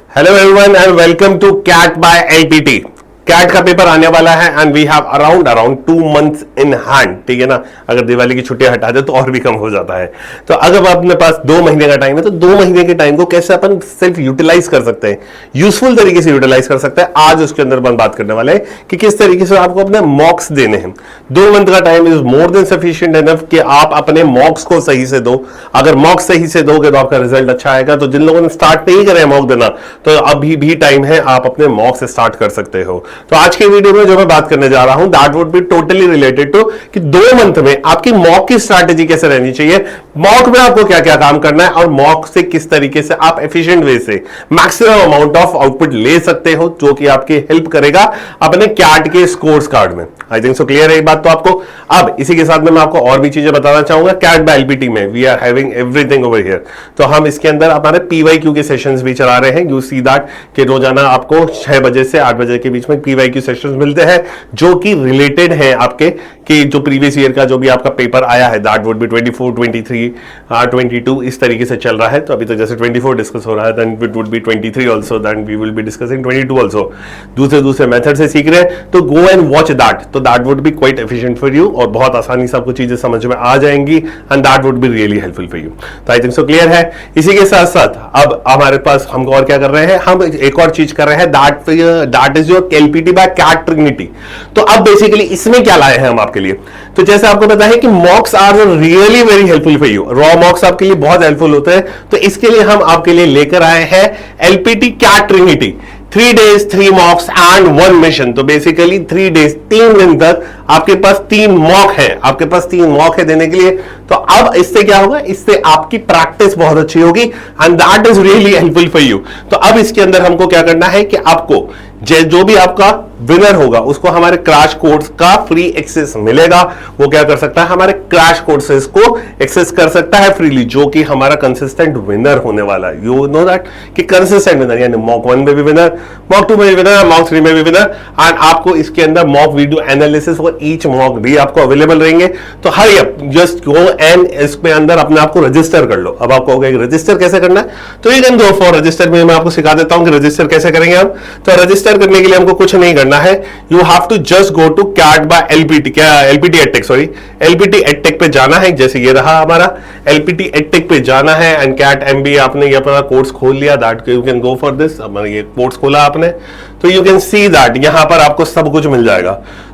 Hello everyone and welcome to CAT by LPT. CAT का paper आने वाला है and we have around 2 months in hand, ठीक है ना। अगर दिवाली की छुट्टियां हटा दे तो और भी कम हो जाता है। तो अगर अपने पास 2 महीने का टाइम है तो 2 महीने के टाइम को कैसे अपन सिर्फ यूटिलाइज कर सकते हैं, यूजफुल तरीके से यूटिलाइज कर सकते हैं, आज उसके अंदर अपन बात करने वाले हैं कि किस तरीके से आपको अपने मॉक्स देने हैं। 2 मंथ का time is more than sufficient enough कि आप अपने मॉक्स को सही से दो। अगर मॉक्स सही से दोगे तो आपका रिजल्ट अच्छा आएगा। तो जिन लोगों ने स्टार्ट नहीं करे मॉक देना तो अभी भी टाइम है, आप अपने मॉक्स स्टार्ट कर सकते हो। तो आज के वीडियो में जो मैं बात करने जा रहा हूं that would be totally related to कि 2 मंथ में आपकी मॉक की स्ट्रैटेजी कैसे रहनी चाहिए, मॉक में आपको क्या क्या काम करना है और मॉक से किस तरीके से आप एफिशिएंट वे से मैक्सिमम अमाउंट ऑफ आउटपुट ले सकते हो, जो कि आपकी हेल्प करेगा अपने कैट के स्कोर्स कार्ड में। आई थिंक सो क्लियर है ये बात तो आपको। अब इसी के साथ में मैं आपको और भी चीजें बताना चाहूंगा। कैट बाय एलपीटी में we are having everything over here. तो हम इसके अंदर हमारे पीवाईक्यू के सेशंस भी चला रहे हैं। यू सी दैट कि रोजाना आपको 6 बजे से 8 बजे के बीच में पीवाईक्यू सेशंस मिलते हैं जो कि रिलेटेड है आपके कि जो प्रीवियस ईयर का जो भी आपका पेपर आया है दैट वुड बी 24, 23, 22 इस तरीके से चल रहा है। तो अभी तक जैसे 24 डिस्कस हो रहा है then it would be 23 also, then we will be discussing 22 also. दूसरे मेथड से सीख रहे हैं तो गो एंड वॉच दैट, तो that would be quite efficient for you और बहुत आसानी से आपको चीजें समझ में आ जाएंगी and that would be really helpful for you. तो आई थिंक सो क्लियर है। इसी के साथ साथ अब हमारे पास हम और क्या कर रहे हैं, हम एक और चीज कर रहे हैं that is your LPT by CAT Trinity. तो अब बेसिकली इसमें क्या लाए हैं हम आपके लिए, तो जैसे आपको पता है कि mocks are really very helpful for you, raw mocks आपके लिए बहुत हेल्पफुल होते हैं। तो इसके लिए हम आपके लिए लेकर आए हैं LPT CAT Trinity, 3 days 3 mocks and 1 mission. तो बेसिकली 3 days 3 दिन तक आपके पास 3 मॉक है, आपके पास 3 मॉक है देने के लिए। तो अब इससे क्या होगा, इससे आपकी प्रैक्टिस बहुत अच्छी होगी and that is really helpful for you. तो अब इसके अंदर हमको क्या करना है कि आपको जो भी आपका विनर होगा उसको हमारे क्रैश कोर्स का फ्री एक्सेस मिलेगा। वो क्या कर सकता है, हमारे क्रैश कोर्सेज को एक्सेस कर सकता है फ्रीली, जो कि हमारा कंसिस्टेंट विनर होने वाला है। यू नो दैट कि कंसिस्टेंट विनर, यानी मॉक 1 में भी विनर, मॉक 2 में भी विनर, मॉक 3 में भी विनर एंड आपको इसके अंदर mock video analysis for each mock भी आपको अवेलेबल रहेंगे। तो hurry up, just go and इसमें अंदर अपने आप को रजिस्टर कर लो। अब आपको होगा रजिस्टर कैसे करना है, तो you can go for register में मैं आपको सिखा देता हूं कि रजिस्टर कैसे करेंगे हम। तो रजिस्टर करने के लिए हमको कुछ नहीं करना है, you have to just go to CAT by LPT, क्या LPT edtech, sorry LPT edtech पे जाना है। जैसे ये रहा हमारा एलपीटी एडटेक पे जाना है एंड कैट एमबी आपने ये अपना कोर्स खोल लिया, that you can go for this. अब ये कोर्स खोला आपने तो यू कैन सी दैट यहां पर आपको सब कुछ मिल जाएगा,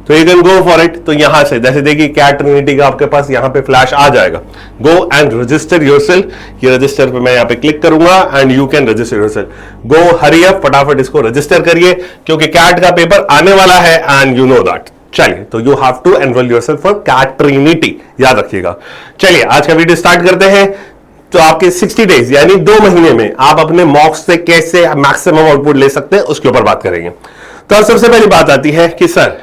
तो you can go for it. तो यहां से जैसे देखिए कैट ट्रिनिटी का आपके पास यहां पे फ्लैश आ जाएगा, गो एंड रजिस्टर योरसेल्फ। ये रजिस्टर पे मैं यहां पे क्लिक करूंगा and you can register yourself. Go hurry up, फटाफट इसको रजिस्टर करिए क्योंकि कैट का पेपर आने वाला है एंड यू नो दैट। चलिए, तो you have to enrol yourself for CAT Trinity, याद रखिएगा। चलिए आज का वीडियो स्टार्ट करते हैं। तो आपके 60 डेज यानी 2 महीने में आप अपने मॉक्स से कैसे मैक्सिमम आउटपुट ले सकते हैं उसके ऊपर बात करेंगे। तो सबसे पहली बात आती है कि सर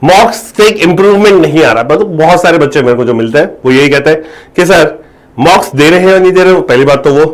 मॉक्स से एक इंप्रूवमेंट नहीं आ रहा। तो बहुत सारे बच्चे मेरे को जो मिलते हैं वो यही कहते हैं कि सर मॉक्स दे रहे हैं या नहीं दे रहे हो, पहली बात तो वो।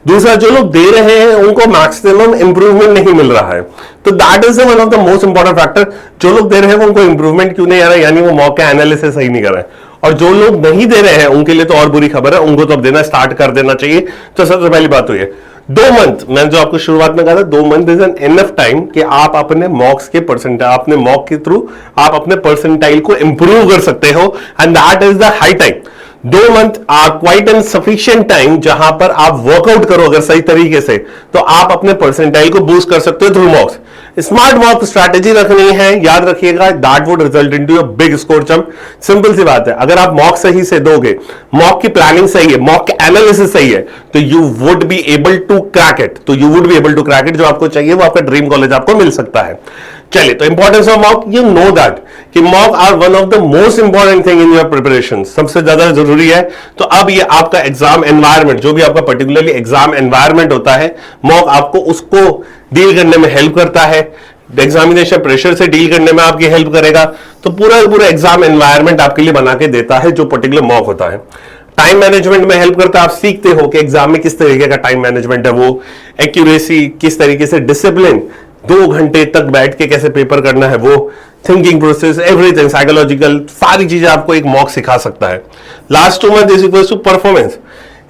दूसरा, जो लोग दे रहे हैं उनको मैक्सिमम इंप्रूवमेंट नहीं मिल रहा है। तो that is one of the most important factor. जो लोग दे रहे हैं उनको इंप्रूवमेंट क्यों नहीं आ रहा है, यानी वो मॉक का एनालिसिस सही नहीं कर रहे हैं। और जो लोग नहीं दे रहे हैं उनके लिए तो और बुरी खबर है, उनको तो अब देना स्टार्ट कर देना चाहिए। तो सबसे पहली बात तो ये 2 मंथ, मैंने जो आपको शुरुआत में कहा था 2 month is an enough time कि आप अपने मॉक्स के परसेंटाइल, अपने मॉक के थ्रू आप अपने परसेंटाइल को इंप्रूव कर सकते हो and that is the high time. 2 month are quite an sufficient time जहां पर आप वर्कआउट करो अगर सही तरीके से, तो आप अपने परसेंटाइल को बूस्ट कर सकते हो through mocks. Smart mock strategy रखनी है, याद रखिएगा, that would result into a big score jump. Simple सी बात है, अगर आप मॉक सही से दोगे, मॉक की प्लानिंग सही है, मॉक एनालिसिस सही है, तो you would be able to crack it. तो you would be able to crack it, जो आपको चाहिए वो आपका ड्रीम कॉलेज आपको मिल सकता है। चलिए, तो importance of mock, you know that कि mock are one of the most important thing in your preparation, सबसे ज्यादा जरूरी है। तो अब ये आपका एग्जाम एनवायरनमेंट, जो भी आपका पर्टिकुलरली एग्जाम एनवायरनमेंट होता है, मॉक आपको उसको डील करने में हेल्प करता है, एग्जामिनेशन प्रेशर से डील करने में आपकी हेल्प करेगा। तो पूरा एग्जाम एनवायरनमेंट आपके लिए बना के देता है जो पर्टिकुलर मॉक होता है। टाइम मैनेजमेंट में हेल्प करता है, आप सीखते हो कि एग्जाम में किस तरीके का टाइम मैनेजमेंट है, वो एक्यूरेसी किस तरीके से, डिसिप्लिन 2 घंटे तक बैठ के कैसे पेपर करना है, वो थिंकिंग प्रोसेस, एवरीथिंग, साइकोलॉजिकल, सारी चीजें आपको एक मॉक सिखा सकता है। Last 2 month is equal to performance,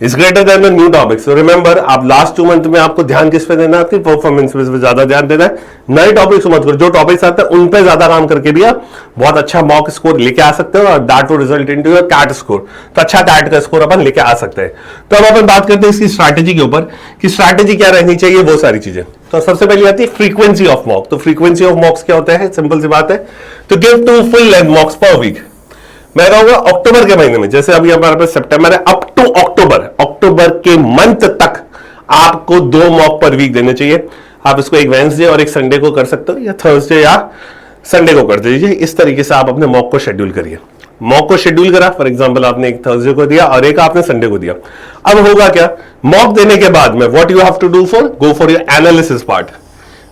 is greater than the new topic. So remember, आप लास्ट 2 मंथ में आपको ध्यान किस पे देना है, आपकी परफॉर्मेंस पे ज्यादा ध्यान देना है। नए टॉपिक्स को मत करो, जो टॉपिक्स आते हैं उन पे ज्यादा काम करके भी आप बहुत अच्छा मॉक स्कोर लेके आ सकते हो और that will result into your CAT score. तो अच्छा कैट का स्कोर अपन लेके आ सकते हैं। तो अब अपन बात करते हैं इसकी स्ट्रैटेजी के ऊपर कि स्ट्रैटेजी क्या रहनी चाहिए, वो सारी चीजें। तो सबसे पहले आती है फ्रीक्वेंसी ऑफ मॉक। तो फ्रीक्वेंसी ऑफ मॉक्स क्या होता है, सिंपल सी बात है, तो गिव 2 फुल लेंथ मॉक्स पर वीक। मैं कहूंगा अक्टूबर के महीने में, जैसे अभी हमारे पास सितंबर है, अप टू अक्टूबर के मंथ तक आपको 2 मॉक पर वीक देने चाहिए। आप इसको एक वेडनेसडे और एक संडे को कर सकते हो, या थर्सडे या संडे को कर दीजिए। इस तरीके से आप अपने मॉक को शेड्यूल करिए। मॉक को शेड्यूल करा, फॉर एग्जांपल आपने एक थर्सडे को दिया और एक आपने संडे को दिया। अब होगा क्या, मॉक देने के बाद में what you have to do for, go for your analysis part.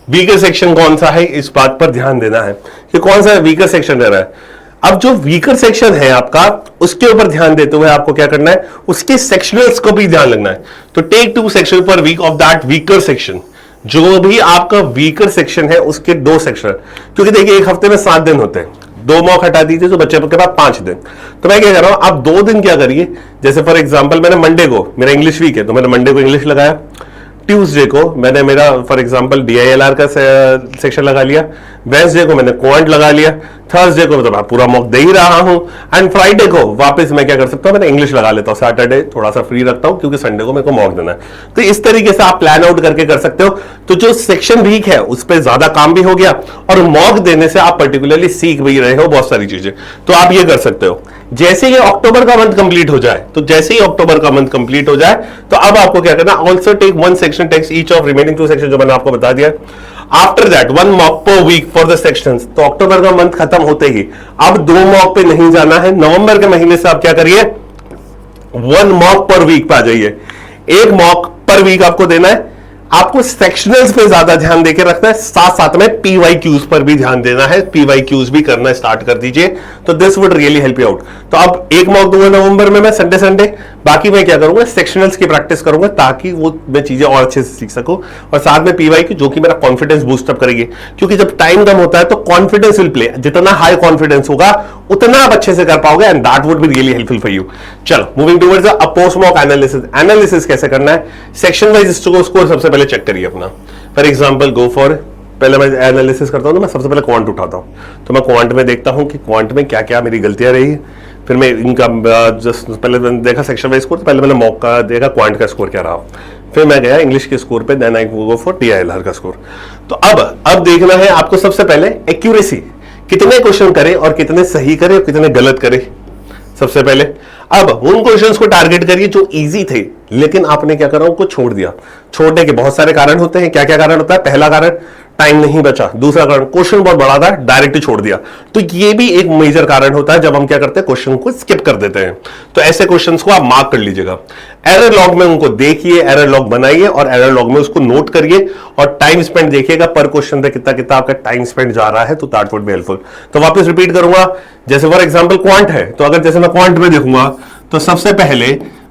Weaker section कौन सा है, इस बात पर ध्यान देना है कि कौन सा वीकर सेक्शन रह रहा है। अब जो वीकर सेक्शन है आपका, उसके ऊपर ध्यान देते हुए आपको क्या करना है, उसके सेक्शनल्स को भी ध्यान रखना है। तो टेक 2 सेक्शन पर week of that weaker section. जो भी आपका वीकर सेक्शन है उसके 2 सेक्शन, क्योंकि देखिए एक हफ्ते में 7 दिन होते हैं, 2 मॉक हटा दीजिए तो बच्चे के पास 5 दिन। तो मैं क्या कर रहा हूं, आप 2 दिन क्या करिए, जैसे फॉर एग्जांपल मैंने मंडे को, मेरा इंग्लिश वीक है तो मैंने मंडे को इंग्लिश लगाया, ट्यूसडे को मैंने मेरा फॉर एग्जांपल DILR का सेक्शन लगा लिया, वेडनेसडे को मैंने क्वांट लगा लिया, थर्सडे को मतलब पूरा मॉक दे ही रहा हूं, एंड फ्राइडे को वापस मैं क्या कर सकता हूं, मैंने इंग्लिश लगा लेता हूं, सैटरडे थोड़ा सा फ्री रखता हूं क्योंकि संडे को मेरे को मॉक देना है। तो इस तरीके से आप प्लान आउट करके कर सकते हो। तो जो सेक्शन वीक है उस पर ज्यादा काम भी हो गया और मॉक देने से आप पर्टिकुलरली सीख भी रहे हो बहुत सारी चीजें। तो आप ये कर सकते हो। जैसे ही अक्टूबर का मंथ कंप्लीट हो जाए, तो जैसे ही अक्टूबर का मंथ कंप्लीट हो जाए तो अब आपको क्या करना, also take 1 section, takes each of remaining 2 section जो मैंने आपको बता दिया। आफ्टर दैट 1 मॉक पर वीक फॉर द सेक्शंस। तो अक्टूबर का मंथ खत्म होते ही अब 2 मॉक पे नहीं जाना है। नवंबर के महीने से आप क्या करिए, 1 मॉक पर वीक पे आ जाइए। 1 मॉक पर वीक आपको देना है। आपको सेक्शनल्स पे ज्यादा ध्यान देकर रखना है, साथ साथ में PYQs पर भी ध्यान देना है। PYQs भी करना स्टार्ट कर दीजिए, तो this would really help you out. तो अब 1 मॉक दूंगा नवंबर में मैं संडे, बाकी मैं क्या करूंगा, सेक्शनल्स की प्रैक्टिस करूंगा ताकि वो मैं चीजें और अच्छे से सीख सकूं, और साथ में PYQ जो कि मेरा कॉन्फिडेंस बूस्टअप करेगी। क्योंकि जब टाइम कम होता है तो कॉन्फिडेंस विल प्ले, जितना हाई कॉन्फिडेंस होगा उतना आप अच्छे से कर पाओगे, and that would be really helpful for you. चलो moving towards a post mock analysis. Analysis कैसे करना है, सेक्शन वाइज स्कोर सबसे पहले चेक करिए अपना। फॉर एग्जांपल गो फॉर, पहले मैं एनालिसिस करता हूं तो मैं सबसे पहले क्वांट उठाता हूं, तो मैं क्वांट में देखता हूं कि क्वांट में क्या क्या मेरी गलतियां रही। फिर मैं इनका जस्ट पहले मैंने देखा सेक्शन वाइज स्कोर, तो पहले मैंने मॉक का देखा क्वांट का स्कोर क्या रहा, फिर मैं गया इंग्लिश के स्कोर पे, then I go for DILR का स्कोर। तो अब देखना है आपको सबसे पहले एक्यूरेसी, कितने क्वेश्चन करे और कितने सही करे और कितने गलत करे। सबसे पहले अब उन क्वेश्चंस को टारगेट करिए जो इजी थे, लेकिन आपने क्या करा, उनको छोड़ दिया। छोड़ने के बहुत सारे कारण होते हैं। क्या क्या कारण होता है, पहला कारण टाइम नहीं बचा, दूसरा कारण क्वेश्चन बहुत बड़ा था डायरेक्ट छोड़ दिया। तो ये भी एक मेजर कारण होता है जब हम क्या करते हैं, क्वेश्चन को स्किप कर देते हैं। तो ऐसे क्वेश्चंस को आप मार्क कर लीजिएगा, एरर लॉग में उनको देखिए, एरर लॉग बनाइए और एरर लॉग में उसको नोट करिए, और टाइम स्पेंड देखिएगा पर क्वेश्चन पे कितना कितना आपका टाइम स्पेंड जा रहा है, तो दैट वुड बी हेल्पफुल। तो वापस रिपीट करूंगा, जैसे फॉर एग्जांपल क्वांट है, तो अगर जैसे मैं क्वांट में देखूंगा तो सबसे पहले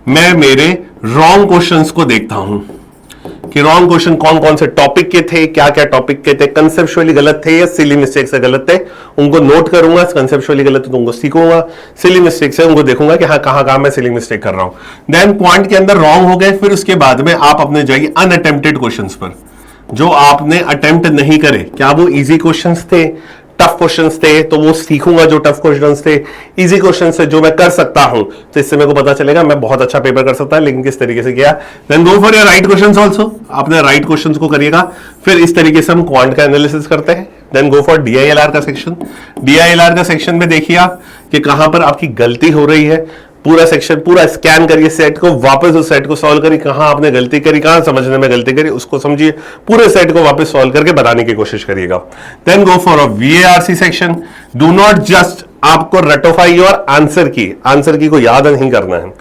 मैं मेरे रॉन्ग क्वेश्चंस को देखता हूं कि रॉन्ग क्वेश्चन कौन कौन से टॉपिक के थे, क्या क्या टॉपिक के थे, कंसेप्चुअली गलत थे या सिली मिस्टेक से गलत थे, उनको नोट करूंगा। कंसेप्चुअली गलत तो उनको सीखूंगा, सिली मिस्टेक से उनको देखूंगा कि हाँ कहां मैं सिली मिस्टेक कर रहा हूं। देन पॉइंट के अंदर रॉन्ग हो गए, फिर उसके बाद में आप अपने जाइए अनअटेम्प्टेड क्वेश्चंस पर, जो आपने अटेम्प्ट नहीं करे। क्या वो इजी क्वेश्चंस थे, टफ क्वेश्चंस थे, तो वो सीखूंगा जो टफ क्वेश्चंस थे। इजी क्वेश्चंस है जो मैं कर सकता हूं, तो इससे मेरे को पता चलेगा मैं बहुत अच्छा पेपर कर सकता है, लेकिन किस तरीके से किया। Then go for your right questions also, आपने राइट क्वेश्चंस को करिएगा। फिर इस तरीके से हम क्वांट का एनालिसिस करते हैं। देन गो फॉर DILR का सेक्शन। DILR का सेक्शन में देखिए आप कि कहां पर आपकी गलती हो रही है। पूरा सेक्शन पूरा स्कैन करिए सेट को, वापस उस सेट को सॉल्व करिए, कहां आपने गलती करी, कहां समझने में गलती करी, उसको समझिए, पूरे सेट को वापस सॉल्व करके बनाने की कोशिश करिएगा। Then go for a VARC section. Do not just आपको रेटोफाई योर आंसर की को याद नहीं करना है,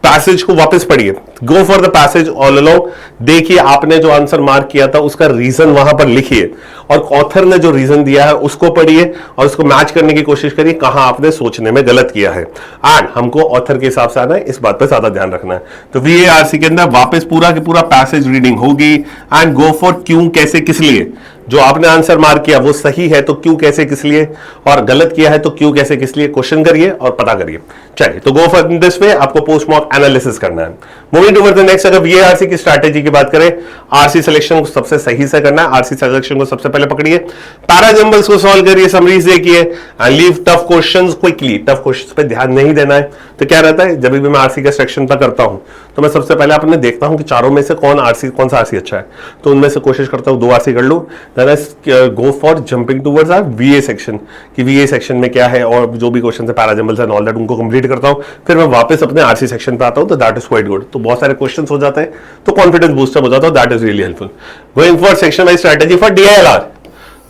पैसेज को वापस पढ़िए। Go for the passage all along, देखिए आपने जो आंसर मार्क किया था उसका रीजन वहां पर लिखिए, और ऑथर ने जो रीजन दिया है उसको पढ़िए और उसको मैच करने की कोशिश करिए कहां आपने सोचने में गलत किया है। एंड हमको ऑथर के हिसाब से आना है, इस बात पर ज्यादा ध्यान रखना है। तो VARC के अंदर वापस पूरा के पूरा पैसेज रीडिंग होगी। एंड गो फॉर क्यों, कैसे, किस लिए। जो आपने आंसर मार्क किया वो सही है तो क्यों, कैसे, किस लिए, और गलत किया है तो क्यों, कैसे, किस लिए, क्वेश्चन करिए और पता करिए। चलिए, तो गो फॉर दिस वे, आपको पोस्ट मॉक एनालिसिस करना है। मूविंग टुवर्ड्स द नेक्स्ट, अगर वीएआरसी की स्ट्रैटेजी की बात करें, आरसी सिलेक्शन को सबसे सही से करना है। आरसी सिलेक्शन को सबसे पहले पकड़िए, पैराजंबल्स को सॉल्व करिए, समरीज देखिए and leave tough questions quickly. Tough questions पे ध्यान नहीं देना है। तो क्या रहता है, जब भी मैं आरसी का सेक्शन पर करता हूं तो मैं सबसे पहले अपने देखता हूं कि चारों में से कौन सा आरसी अच्छा है, तो उनमें से कोशिश करता हूं 2 आरसी कर लूं। Then I go for jumping towards our VA section, कि वीए सेक्शन में क्या है और जो भी क्वेश्चन है पैराजंबल्स एंड ऑल दैट उनको कंप्लीट करता हूं। फिर मैं वापस अपने आरसी सेक्शन पे आता हूं, तो दैट इज क्वाइट गुड। तो बहुत सारे क्वेश्चंस हो जाते हैं, तो कॉन्फिडेंस बूस्टअप हो जाता है, that is really helpful. Going for section wise strategy for DILR,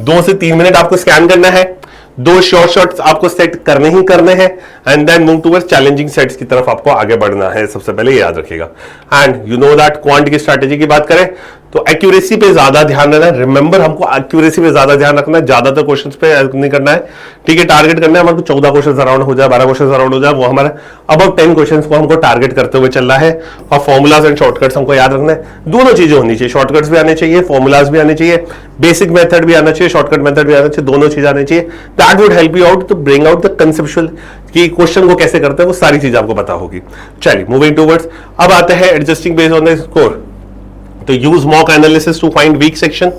2 से 3 मिनट आपको स्कैन करना है, 2 शॉर्ट्स आपको सेट करने ही करने हैं and then move towards challenging sets की तरफ आपको आगे बढ़ना है, सबसे पहले ये याद रखिएगा। And you know that quant की स्ट्रैटेजी की बात करें तो एक्यूरेसी पे ज्यादा ध्यान देना है। रिमेंबर, हमको एक्यूरेसी पे ज्यादा ध्यान रखना है, ज्यादातर क्वेश्चंस पे नहीं करना है, ठीक है। टारगेट करना है हमारे को 14 क्वेश्चन अराउंड हो जाए, 12 क्वेश्चन अराउंड हो जाए, वो हमारा अबाउट 10 क्वेश्चंस को हमको टारगेट करते हुए चलना है। और फॉर्मुलाज एंड शॉर्टकट्स हमको याद रखना है। दोनों चीजें होनी चाहिए, शॉर्टकट्स भी आने चाहिए, फॉर्मुलाज भी आने चाहिए, बेसिक मेथड भी आना चाहिए, शॉर्टकट मेथड भी आना चाहिए, दोनों चीजें आनी चाहिए। That would help you out to bring out the conceptual, कि क्वेश्चन को कैसे करते हैं वो सारी चीजें आपको पता होगी। चलिए, मूविंग टुवर्ड्स, अब आते हैं adjusting based on the score. तो use mock analysis to find weak section,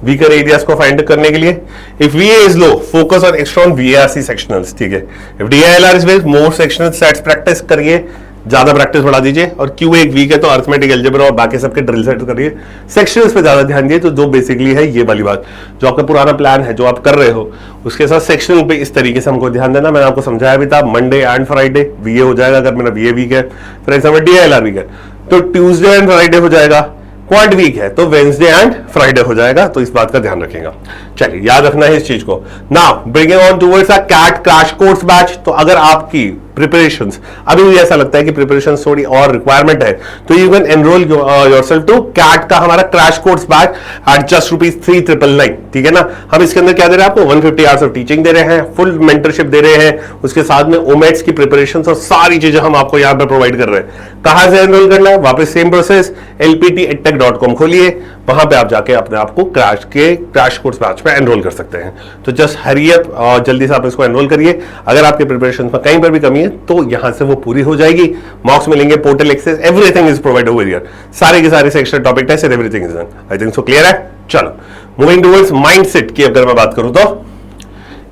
weaker areas को फाइंड करने के लिए। If VA is low, focus on extra on VRC sectionals, ठीक है। If DILR is weak, more sectional sets practice करिए, ज्यादा प्रैक्टिस बढ़ा दीजिए। और क्यू एक वीक है तो अर्थमेटिक अलजेब्रा और बाकी सबके ड्रिल सेट करिए, सेक्शंस पे ज्यादा ध्यान दिए। तो जो बेसिकली है ये वाली बात, जो आपका पुराना प्लान है जो आप कर रहे हो उसके साथ सेक्शन पे इस तरीके से हमको ध्यान देना। मैंने आपको समझाया भी था, मंडे एंड फ्राइडे वीए हो जाएगा, अगर मेरा वीए वीक है, फॉर एग्जाम्पल डीआईएलआर वीक है तो ट्यूजडे एंड फ्राइडे हो जाएगा, क्वांट वीक है तो वेंसडे एंड फ्राइडे हो जाएगा। तो इस बात का ध्यान रखेगा। चलिए, याद रखना है इस चीज को। Now bringing on towards a CAT crash course batch, तो अगर आपकी प्रिपरेशंस, अभी मुझे ऐसा लगता है कि प्रिपरेशंस थोड़ी और रिक्वायरमेंट है, तो you can enrol yourself to CAT का हमारा crash course batch at just ₹3,999, ठीक है ना। हम इसके अंदर क्या दे रहे हैं आपको, 150 आवर्स ऑफ टीचिंग दे रहे हैं, फुल मेंटरशिप दे रहे हैं, उसके साथ में ओमेट्स की प्रिपरेशंस और सारी चीजें हम आपको यहाँ पे प्रोवाइड कर रहे हैं। कहां से एनरोल करना है, वापस सेम प्रोसेस, lptedtech.com खोलिए, वहां पे आप जाके अपने आप को क्रैश कोर्स बैच पे एनरोल कर सकते हैं। तो जस्ट हरी अप और जल्दी से आप इसको एनरोल करिए। अगर आपके प्रिपरेशन में कहीं पर भी कमी है तो यहां से वो पूरी हो जाएगी। मॉक्स मिलेंगे, portal access, everything is provide over here, सारे के सारे section topic test everything is done. I think so clear है। चलो, मूविंग टुवर्ड्स माइंडसेट की अगर मैं बात करूं तो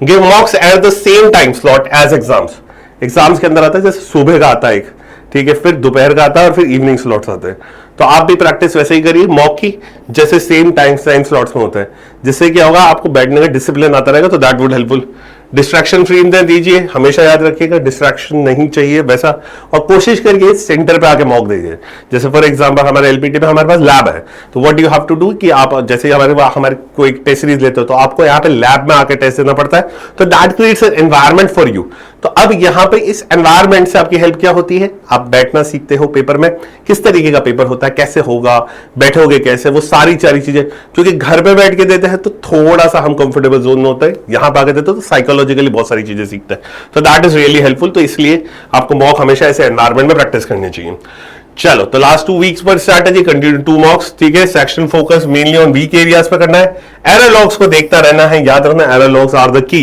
give mocks at the same time slot as exams. Exams के अंदर आता है जैसे सुबह का आता है एक, ठीक है, फिर दोपहर का आता है और फिर इवनिंग स्लॉट्स आते हैं। तो आप भी प्रैक्टिस वैसे ही करिए मॉक की, जैसे सेम टाइम स्लॉट्स में होता है, जिससे क्या होगा आपको बैठने का डिसिप्लिन आता रहेगा। तो that would helpful. Distraction free दीजिए, हमेशा याद रखिएगा डिस्ट्रैक्शन नहीं चाहिए वैसा, और कोशिश करिए सेंटर पे आके मॉक दीजिए। जैसे फॉर एग्जांपल हमारे एलपीटी में हमारे पास लैब है, तो what you have to do कि आप जैसे हमारे कोई टेस्ट सीरीज लेते हो तो आपको यहाँ पे लैब में आके टेस्ट देना पड़ता है। तो that creates an environment for you. तो अब यहाँ पे इस एनवायरमेंट से आपकी हेल्प क्या होती है, आप बैठना सीखते हो पेपर में, किस तरीके का पेपर होता है, कैसे होगा, बैठोगे कैसे, वो सारी चीजें। क्योंकि घर पे बैठ के देते हैं तो थोड़ा सा हम कंफर्टेबल जोन में होता है, यहाँ पे आके देते हो तो साइकोलॉजिकली बहुत सारी चीजें सीखते हैं। तो दैट इज रियली हेल्पफुल। तो इसलिए आपको मॉक हमेशा ऐसे एनवायरमेंट में प्रैक्टिस करनी चाहिए। चलो, तो लास्ट 2 वीक्स पर स्ट्रैटेजी कंटिन्यू 2 मॉक्स, ठीक है। Section focus mainly on weak areas पे करना है, एरर लॉग्स को देखता रहना है, याद रखना error logs are the key,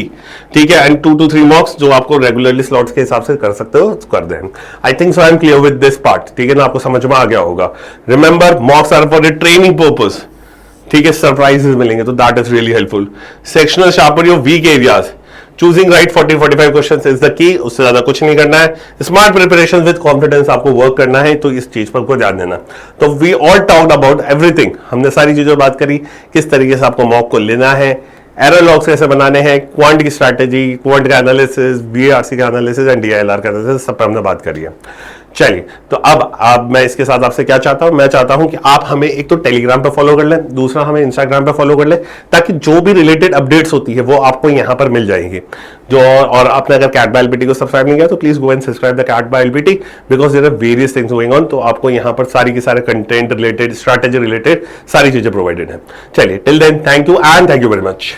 ठीक है। एंड 2 to 3 मॉक्स जो आपको रेगुलरली स्लॉट्स के हिसाब से कर सकते हो कर दें। I think so I am clear with this part, ठीक है ना, आपको समझ में आ गया होगा। Remember mocks are for the training purpose, ठीक है, सरप्राइजेस मिलेंगे तो that is really helpful. Sectional sharpen your weak areas, choosing right 40-45 questions is the key, उससे ज्यादा कुछ नहीं करना है। स्मार्ट प्रिपरेशन विद कॉन्फिडेंस आपको वर्क करना है, तो इस चीज पर को ध्यान देना। तो we all talked about everything, हमने सारी चीजों बात करी, किस तरीके से आपको मॉक को लेना है, एरर लॉग्स कैसे बनाने हैं, क्वांट की स्ट्रैटेजी, क्वांट का एनालिसिस, बीआरसी का एनालिसिस एंड डीआईएलआर का एनालिसिस, सब पे हमने बात करी है। चलिए, तो अब मैं इसके साथ आपसे क्या चाहता हूं, मैं चाहता हूं कि आप हमें एक तो टेलीग्राम पे फॉलो कर लें, दूसरा हमें इंस्टाग्राम पे फॉलो कर लें, ताकि जो भी रिलेटेड अपडेट्स होती है वो आपको यहां पर मिल जाएंगी। जो और आपने अगर कैट बाय एलपीटी को सब्सक्राइब नहीं किया तो please go and subscribe the CAT by LPT, because there are various things going on. तो आपको यहां पर सारी की सारे कंटेंट रिलेटेड, स्ट्रैटेजी रिलेटेड सारी चीजें प्रोवाइडेड है। चलिए, till then thank you and thank you very much.